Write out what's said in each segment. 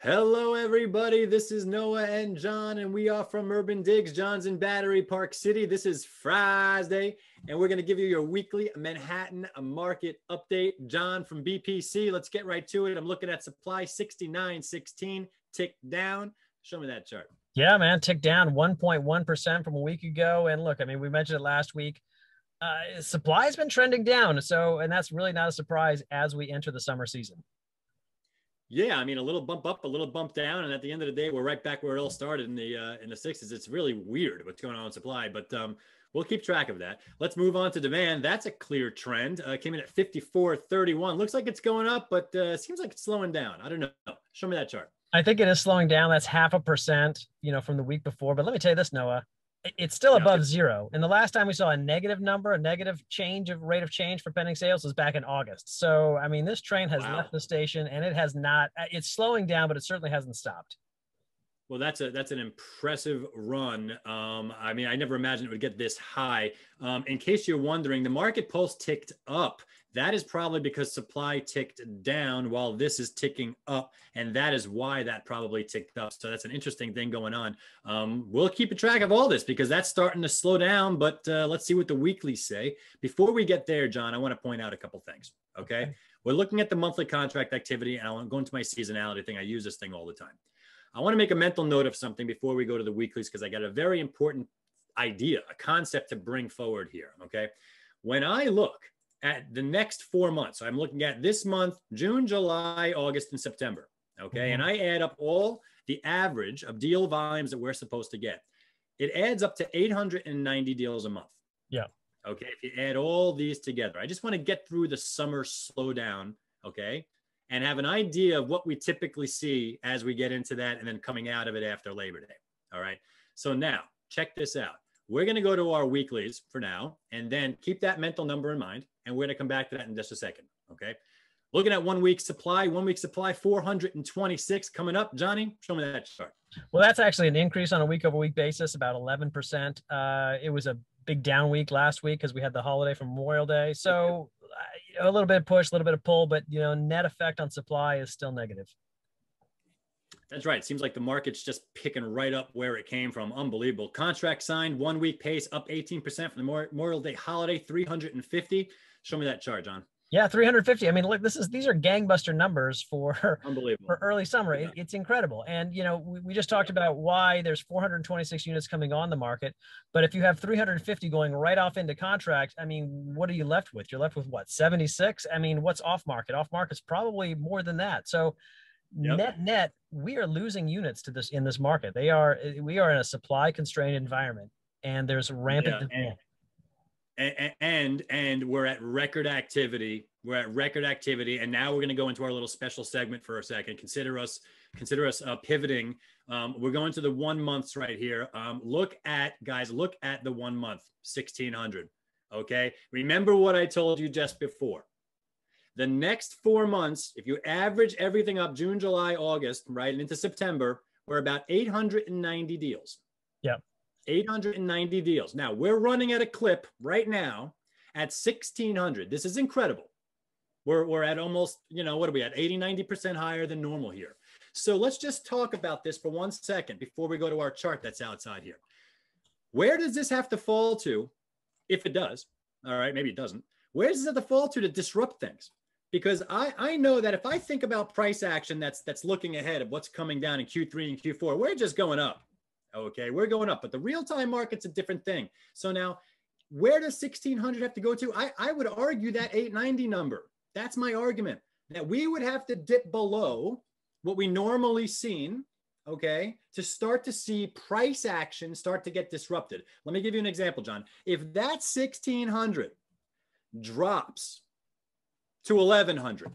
Hello, everybody. This is Noah and John, and we are from UrbanDigs. John's in Battery Park City. This is Friday, and we're going to give you your weekly Manhattan market update. John from BPC, let's get right to it. I'm looking at supply 69.16, tick down. Show me that chart. Yeah, man, ticked down 1.1% from a week ago. And look, I mean, we mentioned it last week. Supply has been trending down. And that's really not a surprise as we enter the summer season. Yeah, I mean, a little bump up, a little bump down, and at the end of the day, we're right back where it all started in the 60s. It's really weird what's going on in supply, but we'll keep track of that. Let's move on to demand. That's a clear trend. Came in at 54.31. Looks like it's going up, but seems like it's slowing down. I don't know. Show me that chart. I think it is slowing down. That's 0.5%, from the week before. But let me tell you this, Noah, it's still above zero. And the last time we saw a negative number, a negative change of rate of change for pending sales was back in August. So, I mean, this train has left the station and it has not, it's slowing down, but it certainly hasn't stopped. Well, that's an impressive run. I mean, I never imagined it would get this high. In case you're wondering, the market pulse ticked up. That is probably because supply ticked down while this is ticking up, and that is why that probably ticked up. So that's an interesting thing going on. We'll keep a track of all this because that's starting to slow down, but let's see what the weeklies say. Before we get there, John, I want to point out a couple things, okay? We're looking at the monthly contract activity, and I want to go into my seasonality thing. I use this thing all the time. I want to make a mental note of something before we go to the weeklies because I got a very important idea, a concept to bring forward here, okay? When I look at the next 4 months, so I'm looking at this month, June, July, August, and September, okay? And I add up all the average of deal volumes that we're supposed to get. It adds up to 890 deals a month. Yeah. Okay, if you add all these together. I just want to get through the summer slowdown, okay? And have an idea of what we typically see as we get into that and then coming out of it after Labor Day. All right. So now check this out. We're going to go to our weeklies for now, and then keep that mental number in mind. And we're going to come back to that in just a second. Okay. Looking at 1 week supply, 426 coming up. Johnny, show me that chart. Well, that's actually an increase on a week over week basis, about 11%. It was a big down week last week because we had the holiday from Memorial Day. So a little bit of push, a little bit of pull, but net effect on supply is still negative. That's right. It seems like the market's just picking right up where it came from. Unbelievable. Contract signed, 1 week pace up 18% from the Memorial Day holiday, 350. Show me that chart, John. Yeah, 350. I mean, look, these are gangbuster numbers for early summer. Yeah. It's incredible. And we just talked about why there's 426 units coming on the market, but if you have 350 going right off into contract, I mean, what are you left with? You're left with what, 76? I mean, what's off market? Off market's probably more than that. So net, we are losing units to this in this market. We are in a supply constrained environment, and there's rampant demand. And we're at record activity. We're at record activity, and now we're going to go into our little special segment for a second. Consider us pivoting. We're going to the 1 months right here. Look at the 1 month, 1600. Okay, remember what I told you just before. The next 4 months, if you average everything up, June, July, August, right, and into September, we're about 890 deals. Yeah. 890 deals. Now we're running at a clip right now at 1600. This is incredible. We're at almost, what are we at? 80-90% higher than normal here. So let's just talk about this for 1 second before we go to our chart that's outside here. Where does this have to fall to? If it does, all right, maybe it doesn't. Where does it have to fall to disrupt things? Because I know that if I think about price action that's looking ahead of what's coming down in Q3 and Q4, we're just going up. Okay, we're going up, but the real-time market's a different thing. So now, where does 1600 have to go to? I would argue that 890 number. That's my argument, that we would have to dip below what we normally seen, okay, to start to see price action start to get disrupted. Let me give you an example, John. If that 1600 drops to 1100,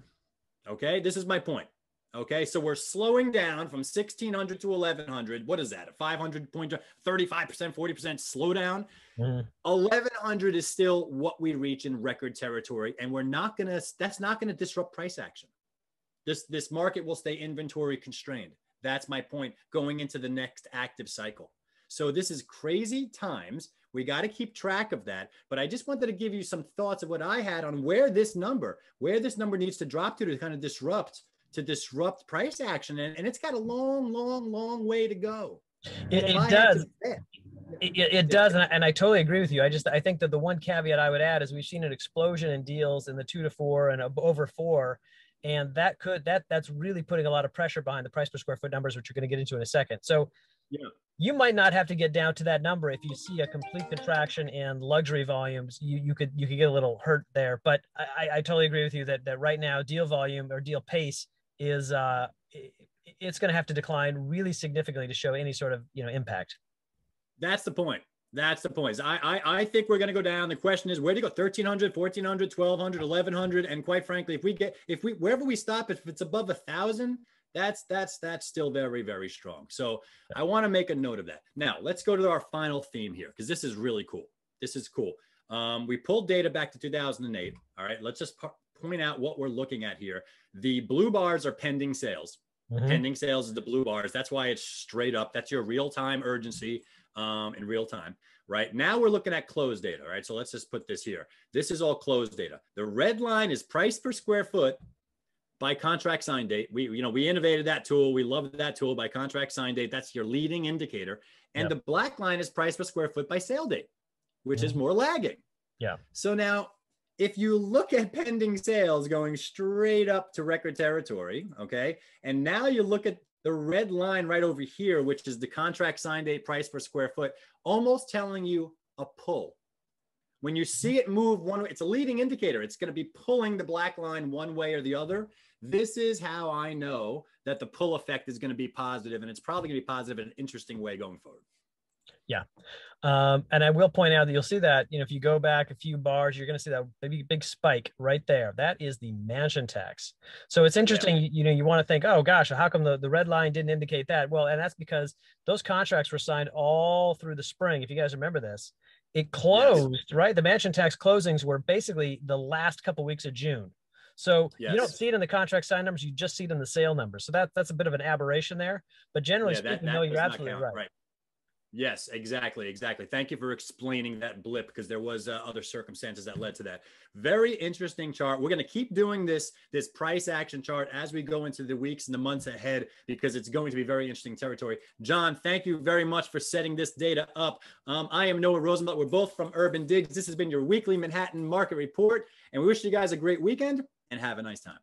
okay, this is my point. Okay, so we're slowing down from 1600 to 1100. What is that? A 500 point, 35%, 40% slowdown. 1100 is still what we reach in record territory, and that's not gonna disrupt price action. This market will stay inventory constrained. That's my point going into the next active cycle. So this is crazy times. We got to keep track of that. But I just wanted to give you some thoughts of what I had on where this number needs to drop to kind of disrupt to disrupt price action. And it's got a long, long, long way to go. It does. It does, and I totally agree with you. I think that the one caveat I would add is we've seen an explosion in deals in the 2 to 4 and over 4, and that's really putting a lot of pressure behind the price per square foot numbers, which you're going to get into in a second. So yeah, you might not have to get down to that number if you see a complete contraction in luxury volumes. You could get a little hurt there, but I totally agree with you that right now deal volume or deal pace is it's going to have to decline really significantly to show any sort of impact. That's the point. That's the point. I think we're going to go down. The question is, where do you go? 1,300, 1,400, 1,200, 1,100. And quite frankly, if we wherever we stop, if it's above 1,000, that's still very, very strong. So I want to make a note of that. Now let's go to our final theme here, because this is really cool. This is cool. We pulled data back to 2008. All right. Let's just point out what we're looking at here. The blue bars are pending sales. Mm-hmm. Pending sales is the blue bars. That's why it's straight up. That's your real-time urgency. In real time. Right now we're looking at closed data. Right, so let's just put this here. This is all closed data. The red line is price per square foot by contract sign date. We innovated that tool. We love that tool. By contract sign date, that's your leading indicator. And the black line is price per square foot by sale date, which is more lagging. Yeah. So now if you look at pending sales going straight up to record territory, okay, and now you look at the red line right over here, which is the contract sign date price per square foot, almost telling you a pull. When you see it move one way, it's a leading indicator. It's going to be pulling the black line one way or the other. This is how I know that the pull effect is going to be positive, and it's probably going to be positive in an interesting way going forward. Yeah. And I will point out that you'll see that, if you go back a few bars, you're going to see that big spike right there. That is the mansion tax. So it's interesting, you want to think, oh gosh, how come the red line didn't indicate that? Well, and that's because those contracts were signed all through the spring. If you guys remember this, it closed, right? The mansion tax closings were basically the last couple of weeks of June. So you don't see it in the contract sign numbers, you just see it in the sale numbers. So that's a bit of an aberration there, but generally speaking, no, you're absolutely right. Yes, exactly. Thank you for explaining that blip, because there was other circumstances that led to that. Very interesting chart. We're going to keep doing this price action chart as we go into the weeks and the months ahead, because it's going to be very interesting territory. John, thank you very much for setting this data up. I am Noah Rosenblatt. We're both from UrbanDigs. This has been your weekly Manhattan Market Report, and we wish you guys a great weekend and have a nice time.